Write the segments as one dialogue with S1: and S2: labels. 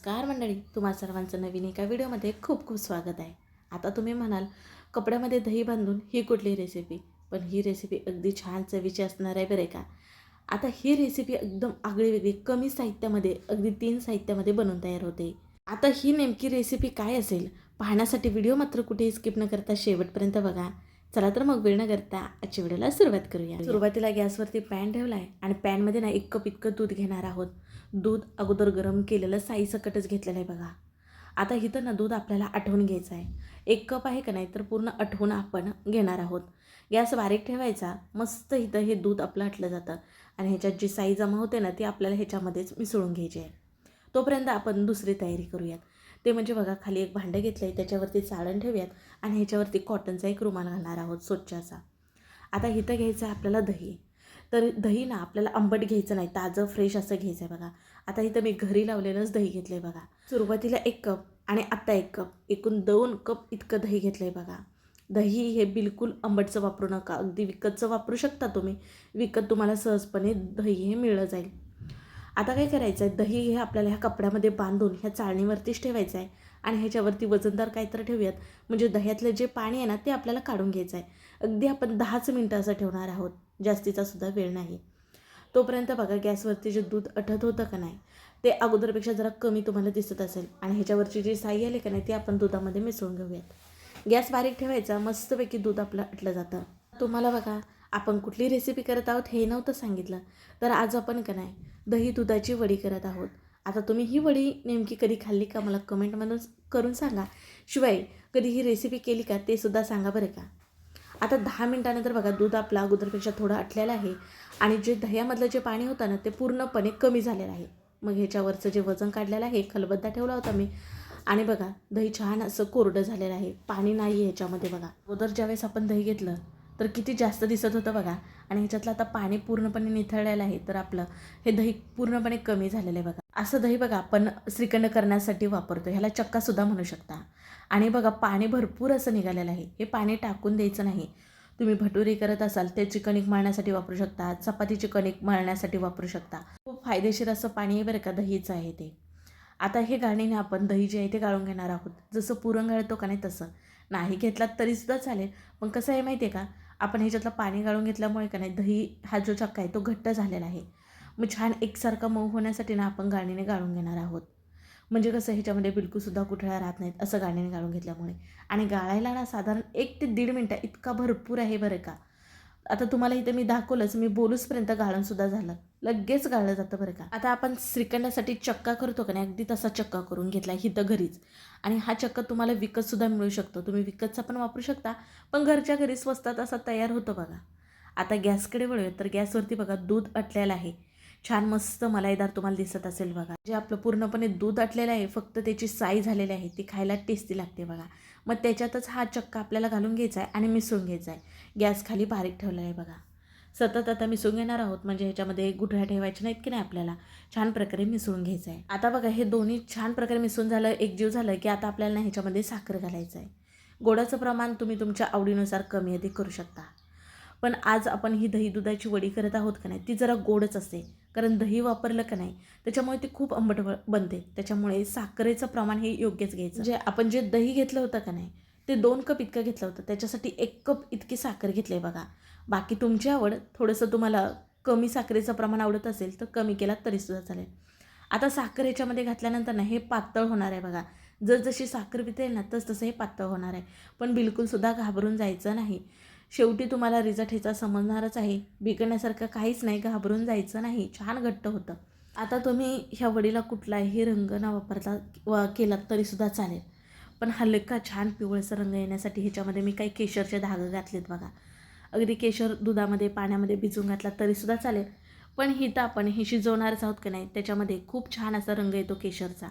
S1: नमस्कार मंडळी, तुम्हा सर्वांचं नवीन एका व्हिडिओमध्ये खूप खूप स्वागत आहे. आता तुम्ही म्हणाल कपड्यामध्ये दही बांधून ही कुठली रेसिपी, पण ही रेसिपी अगदी छान चवीची असणार आहे बरे का. आता ही रेसिपी एकदम आगळीवेगळी कमी साहित्यामध्ये अगदी 3 साहित्यामध्ये बनवून तयार होते. आता ही नेमकी रेसिपी काय असेल पाहण्यासाठी व्हिडिओ मात्र कुठेही स्किप न करता शेवटपर्यंत बघा. चला तर मग वेळ न करता आजच्या व्हिडिओला सुरुवात करूया. सुरुवातीला गॅसवरती पॅन ठेवला आहे आणि पॅनमध्ये ना 1 कप इतकं दूध घेणार आहोत. दूध अगोदर गरम केलेलं साईसकटच घेतलेलं आहे बघा. आता इथं ना दूध आपल्याला आटवून घ्यायचं आहे. 1 कप आहे का नाही तर पूर्ण आटवून आपण घेणार आहोत. गॅस बारीक ठेवायचा. मस्त इथं हे दूध आपलं आटलं जातं आणि ह्याच्यात जी साई जमा होते ना ती आपल्याला ह्याच्यामध्येच मिसळून घ्यायची आहे. तोपर्यंत आपण दुसरी तयारी करूयात. ते म्हणजे बघा खाली एक भांडं घेतलं आहे, त्याच्यावरती चाळण ठेवूयात आणि ह्याच्यावरती कॉटनचा एक रुमाल घालणार आहोत स्वच्छ असा. आता इथं घ्यायचं आहे आपल्याला दही. तर दही ना आपल्याला आंबट घ्यायचं नाही, ताजं फ्रेश असं घ्यायचं आहे बघा. आता इथं मी घरी लावलेलंच दही घेतलं आहे बघा. सुरुवातीला 1 कप आणि आत्ता 1 कप, एकूण 2 कप इतकं दही घेतलं आहे बघा. दही हे बिलकुल आंबटचं वापरू नका, अगदी विकतचं वापरू शकता तुम्ही. विकत तुम्हाला सहजपणे दही हे मिळलं जाईल. आता काय करायचं आहे, दही हे आपल्याला ह्या कपड्यामध्ये बांधून ह्या चाळणीवरतीच ठेवायचं आहे आणि ह्याच्यावरती वजनदार काहीतरी ठेवूयात, म्हणजे दह्यातलं जे पाणी आहे ना ते आपल्याला काढून घ्यायचं आहे. अगदी आपण 10च मिनटं असं ठेवणार आहोत, जास्तीचा सुद्धा वेळ नाही. तोपर्यंत बघा गॅसवरती जे दूध अटत होतं का नाही ते अगोदरपेक्षा जरा कमी तुम्हाला दिसत असेल आणि ह्याच्यावरची जी साई आली का नाही ती आपण दुधामध्ये मिसळून घेऊयात. गॅस बारीक ठेवायचा. मस्तपैकी दूध आपलं आटलं जातं. तुम्हाला बघा आपण कुठली रेसिपी करत आहोत हे नव्हतं सांगितलं, तर आज आपण का नाही दही दुधाची वडी करत आहोत. आता तुम्ही ही वडी नेमकी कधी खाल्ली का मला कमेंटमधून करून सांगा. शिवाय कधी ही रेसिपी केली का ते सुद्धा सांगा बरं का. आता 10 मिनटानंतर बघा दूध आपलं अगोदरपेक्षा थोडं आटलेलं आहे आणि जे दह्यामधलं जे पाणी होतं ना ते पूर्णपणे कमी झालेलं आहे. मग ह्याच्यावरचं जे वजन काढलेलं आहे खलबत्ता ठेवला होता मी आणि बघा दही छान असं कोरडं झालेलं आहे, पाणी नाही आहे ह्याच्यामध्ये बघा. अगोदर ज्यावेळेस आपण दही घेतलं तर किती जास्त दिसत होतं बघा आणि ह्याच्यातलं आता पाणी पूर्णपणे निथळलेलं आहे, तर आपलं हे दही पूर्णपणे कमी झालेलं आहे बघा. असं दही बघा आपण श्रीखंड करण्यासाठी वापरतो, ह्याला चक्कासुद्धा म्हणू शकता. आणि बघा पाणी भरपूर असं निघालेलं आहे. हे पाणी टाकून द्यायचं नाही. तुम्ही भटुरी करत असाल त्याची कणिक मळण्यासाठी वापरू शकता, चपातीची कणिक मळण्यासाठी वापरू शकता. खूप फायदेशीर असं पाणी आहे बरं का, दहीचं आहे ते. आता हे गाळणीने आपण दही जे आहे ते गाळून घेणार आहोत. जसं पुरण गाळतो का नाही तसं. नाही घेतलात तरीसुद्धा चालेल, पण कसं आहे माहिती आहे का, आपण ह्याच्यातलं पाणी गाळून घेतल्यामुळे का नाही दही हा जो चक्का आहे तो घट्ट झालेला आहे. मग छान एकसारखा मऊ होण्यासाठी ना आपण गाळणीने गाळून घेणार आहोत. म्हणजे कसं ह्याच्यामध्ये बिलकुलसुद्धा गुठळ्या राहत नाहीत असं गाळणीने गाळून घेतल्यामुळे. आणि गाळायला ना साधारण 1 ते 1.5 मिनटं इतका भरपूर आहे बरं का. आता तुम्हाला इथं मी दाखवलंच, मी बोलूचपर्यंत गाळणसुद्धा झालं. लगेच गाळलं जातं बरं का. आता आपण श्रीखंडासाठी चक्का करतो का नाही अगदी तसा चक्का करून घेतला इथं घरीच. आणि हा चक्का तुम्हाला विकतसुद्धा मिळू शकतो. तुम्ही विकतचा पण वापरू शकता, पण घरच्या घरी स्वस्तात असा तयार होतो बघा. आता गॅसकडे वळूया. तर गॅसवरती बघा दूध आटलेलं आहे. छान मस्त मलाईदार तुम्हाला दिसत असेल बघा. जे आपलं पूर्णपणे दूध आटलेलं आहे, फक्त त्याची साई झालेली आहे, ती खायला टेस्टी लागते बघा. मग त्याच्यातच हा चक्का आपल्याला घालून घ्यायचा आहे आणि मिसळून घ्यायचा आहे. गॅस खाली बारीक ठेवलेला आहे बघा. सतत आता मिसळून घेणार आहोत, म्हणजे ह्याच्यामध्ये गुठळ्या ठेवायच्या नाहीत की नाही, आपल्याला छान प्रकारे मिसळून घ्यायचं आहे. आता बघा हे दोन्ही छान प्रकारे मिसळून झालं, एकजीव झालं की आता आपल्याला ह्याच्यामध्ये साखर घालायचं आहे. गोडाचं प्रमाण तुम्ही तुमच्या आवडीनुसार कमी अधिक करू शकता. पण आज आपण ही दही दुधाची वडी करत आहोत का नाही ती जरा गोडच असते, कारण दही वापरलं का नाही त्याच्यामुळे ती खूप आंबट बनते. त्याच्यामुळे साखरेचं प्रमाण हे योग्यच घ्यायचं. जे आपण जे दही घेतलं होतं का नाही ते 2 कप इतकं घेतलं होतं, त्याच्यासाठी 1 कप इतकी साखर घेतली आहे बघा. बाकी तुमची आवड, थोडंसं तुम्हाला कमी साखरेचं प्रमाण आवडत असेल तर कमी केलात तरीसुद्धा चालेल. आता साखर ह्याच्यामध्ये घातल्यानंतर ना हे पातळ होणार आहे बघा. जसजशी साखर पितेल ना तसं हे पातळ होणार आहे. पण बिलकुलसुद्धा घाबरून जायचं नाही. शेवटी तुम्हाला रिझल्ट ह्याचा समजणारच आहे. बिघडण्यासारखं काहीच नाही, घाबरून जायचं नाही. छान घट्ट होतं. आता तुम्ही ह्या वडीला कुठलाही रंग न वापरता केलात तरीसुद्धा चालेल, पण हलका छान पिवळसर रंग येण्यासाठी ह्याच्यामध्ये मी काही केशरचे धागे घातलेत बघा. अगदी केशर दुधामध्ये पाण्यामध्ये भिजवून घातला तरीसुद्धा चालेल, पण हिथं आपण हे शिजवणारच आहोत की नाही त्याच्यामध्ये खूप छान असा रंग येतो केशरचा.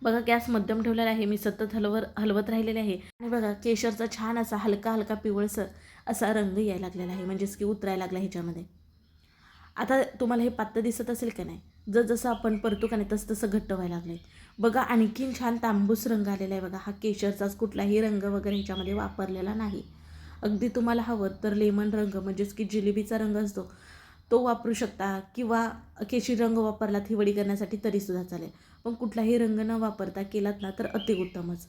S1: बघा गॅस मध्यम ठेवलेला आहे, मी सतत हलवत राहिलेले आहे आणि बघा केशरचा छान असा हलका हलका पिवळसर असा रंग यायला लागलेला आहे, म्हणजेच की उतरायला लागला ह्याच्यामध्ये. आता तुम्हाला हे पातळ दिसत असेल का नाही, जसं आपण परतू का नाही तसं तसं घट्ट व्हायला लागलं आहे बघा. आणखीन छान तांबूस रंग आलेला आहे बघा. हा केशरचाच कुठलाही रंग वगैरे ह्याच्यामध्ये वापरलेला नाही. अगदी तुम्हाला हवं तर लेमन रंग, म्हणजेच की जिलेबीचा रंग असतो तो वापरू शकता, किंवा केशरी रंग वापरलात ही वडी करण्यासाठी तरीसुद्धा चालेल. पण कुठलाही रंग न वापरता केलात ना तर अतिउत्तमच.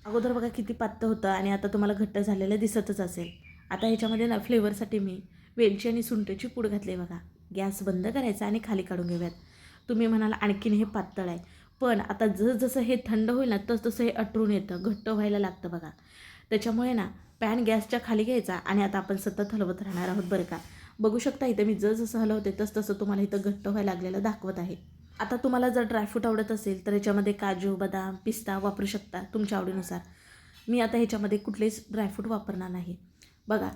S1: अगोदर बघा किती पातळ होतं आणि आता तुम्हाला घट्ट झालेलं दिसतच असेल. आता ह्याच्यामध्ये ना फ्लेवरसाठी मी वेलची आणि सुंठची पूड घातली बघा. गॅस बंद करायचा आणि खाली काढून घेऊयात. तुम्ही म्हणाल आणखीन हे पातळ आहे, पण आता जसं हे थंड होईल ना तसं हे अटरून येतं, घट्ट व्हायला लागतं बघा. त्याच्यामुळे ना पॅन गॅसच्या खाली घ्यायचा आणि आता आपण सतत हलवत राहणार आहोत बरं का. बघू शकता इथं मी जसं हलवते तसं तुम्हाला इथं घट्ट व्हायला लागलेलं दाखवत आहे. आता तुम्हाला जर ड्रायफ्रूट आवडत असेल तर याच्यामध्ये काजू, बदाम, पिस्ता वापरू शकता तुमच्या आवडीनुसार. मी आता ह्याच्यामध्ये कुठलेच ड्रायफ्रूट वापरणार नाही. बघा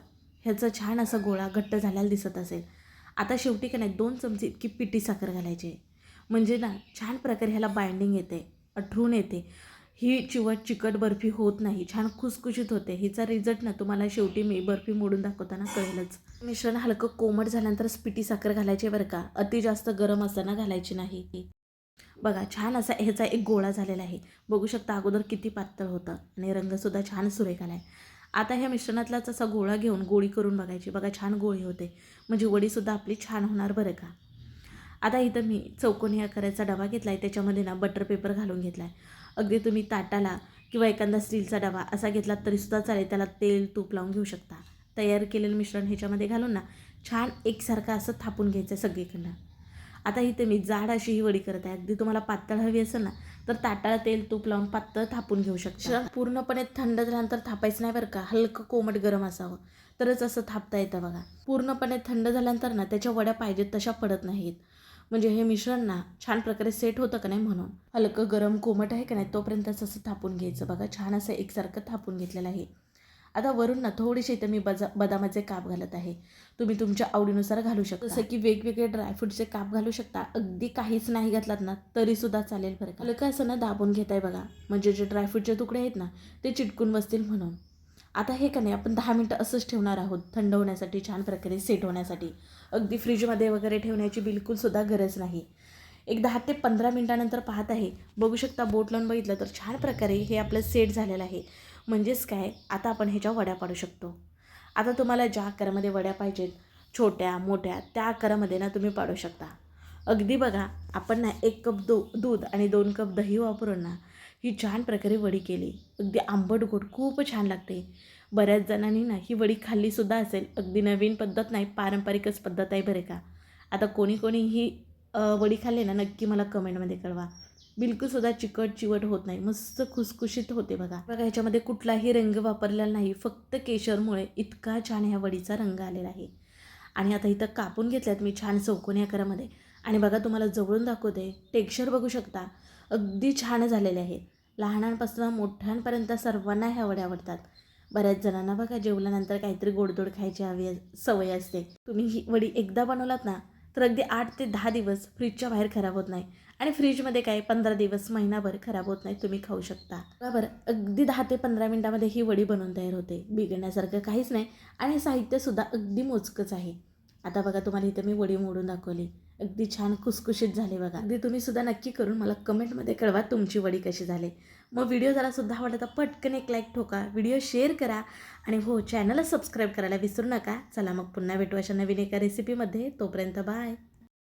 S1: ह्याचा छान असा गोळा घट्ट झालेला दिसत असेल. आता शेवटी का नाही 2 चमचे इतकी पिठी साखर घालायची. म्हणजे ना छान प्रकारे ह्याला बाइंडिंग येते, अठरून येते. ही चिकट बर्फी होत नाही, छान खुसखुशीत होते. हिचा रिझल्ट ना तुम्हाला शेवटी मी बर्फी मोडून दाखवताना कळेलच. मिश्रण हलकं कोमट झाल्यानंतरच पिठी साखर घालायची बरं का, अति जास्त गरम असताना घालायची नाही. बघा छान असा ह्याचा एक गोळा झालेला आहे. बघू शकता अगोदर किती पातळ होतं आणि रंगसुद्धा छान सुरेख आला आहे. आता ह्या मिश्रणातलाच असा गोळा घेऊन गोळी करून बघायची. बघा छान गोळी होते, म्हणजे वडीसुद्धा आपली छान होणार बरं का. आता इथं मी चौकोनी आकाराचा डबा घेतला आहे, त्याच्यामध्ये ना बटर पेपर घालून घेतला आहे. अगदी तुम्ही ताटाला किंवा एखादा स्टीलचा डबा असा घेतला तरीसुद्धा चालेल. त्याला तेल तूप लावून घेऊ शकता. तयार केलेलं मिश्रण ह्याच्यामध्ये घालून ना छान एकसारखं असं थापून घ्यायचं आहे सगळीकडनं. आता इथे मी जाड अशी ही वडी करत आहे. अगदी तुम्हाला पातळ हवी असेल ना तर ताटाला तेल तूप लावून पातळ थापून घेऊ शकता. पूर्णपणे थंड झाल्यानंतर थापायचं नाही बरं का, हलकं कोमट गरम असावं तरच असं थापता येतं बघा. पूर्णपणे थंड झाल्यानंतर ना त्याच्या वड्या पाहिजेत तशा पडत नाहीत. म्हणजे हे मिश्रण ना छान प्रकारे सेट होतं का नाही म्हणून. हलकं गरम कोमट आहे का नाही तोपर्यंतच असं थापून घ्यायचं बघा. छान असं एकसारखं थापून घेतलेलं आहे. आता वरून ना थोडीशी इथं मी बदामाचे काप घालत आहे. तुम्ही तुमच्या आवडीनुसार घालू शकता. जसं की वेगवेगळे ड्रायफ्रूटचे काप घालू शकता. अगदी काहीच नाही घातलात ना तरीसुद्धा चालेल बरं का. हलकं असं ना दाबून घेत आहे बघा, म्हणजे जे ड्रायफ्रूटचे तुकडे आहेत ना ते चिटकून बसतील म्हणून. आता हे का नाही आपण 10 मिनटं असंच ठेवणार आहोत थंड होण्यासाठी, छान प्रकारे सेट होण्यासाठी. अगदी फ्रीजमध्ये वगैरे ठेवण्याची बिलकुलसुद्धा गरज नाही. एक 10 ते 15 मिनटानंतर पाहत आहे. बघू शकता बोट लावून बघितलं तर छान प्रकारे हे आपलं सेट झालेलं आहे. म्हणजेच काय, आता आपण ह्याच्या वड्या पाडू शकतो. आता तुम्हाला ज्या आकारामध्ये वड्या पाहिजेत, छोट्या मोठ्या, त्या आकारामध्ये ना तुम्ही पाडू शकता. अगदी बघा आपण ना 1 कप दूध आणि 2 कप दही वापरून ना ही छान प्रकारे वडी केली. अगदी आंबट गोड खूप छान लागते. बऱ्याच जणांनी ना ही वडी खाल्लीसुद्धा असेल. अगदी नवीन पद्धत नाही, पारंपरिकच पद्धत आहे बरं का. आता कोणी ही वडी खाल्ली ना नक्की मला कमेंटमध्ये कळवा. बिलकुलसुद्धा चिकट चिवट होत नाही, मस्त खुसखुशीत होते बघा. ह्याच्यामध्ये कुठलाही रंग वापरलेला नाही, फक्त केशरमुळे इतका छान ह्या वडीचा रंग आलेला आहे. आणि आता इथं कापून घेतल्यात मी छान चौकोनी आकारामध्ये. आणि बघा तुम्हाला जवळून दाखवते, टेक्स्चर बघू शकता अगदी छान झालेले आहे. लहानांपासून मोठ्यांपर्यंत सर्वांना ह्या वड्या आवडतात. बऱ्याच जणांना बघा जेवल्यानंतर काहीतरी गोडधोड खायची हवी सवय असते. तुम्ही ही वडी एकदा बनवलात ना तर अगदी 8 ते 10 दिवस फ्रीजच्या बाहेर खराब होत नाही. आणि फ्रीजमध्ये काय 15 दिवस, महिनाभर खराब होत नाही, तुम्ही खाऊ शकता. बरोबर अगदी 10 ते 15 मिनटामध्ये ही वडी बनवून तयार होते. बिघडण्यासारखं काहीच नाही आणि साहित्यसुद्धा अगदी मोजकंच आहे. आता बघा तुम्हाला इथं मी वडी मोडून दाखवली. अगदी छान खुसखुशीत झाले बघा. अगदी तुम्हीसुद्धा नक्की करून मला कमेंटमध्ये कळवा तुमची वडी कशी झाली. मग व्हिडिओ जरासुद्धा आवडला तर पटकन एक लाईक ठोका, व्हिडिओ शेअर करा आणि हो चॅनलला सबस्क्राईब करायला विसरू नका. चला मग पुन्हा भेटू अशा नवीन एका रेसिपीमध्ये. तोपर्यंत बाय.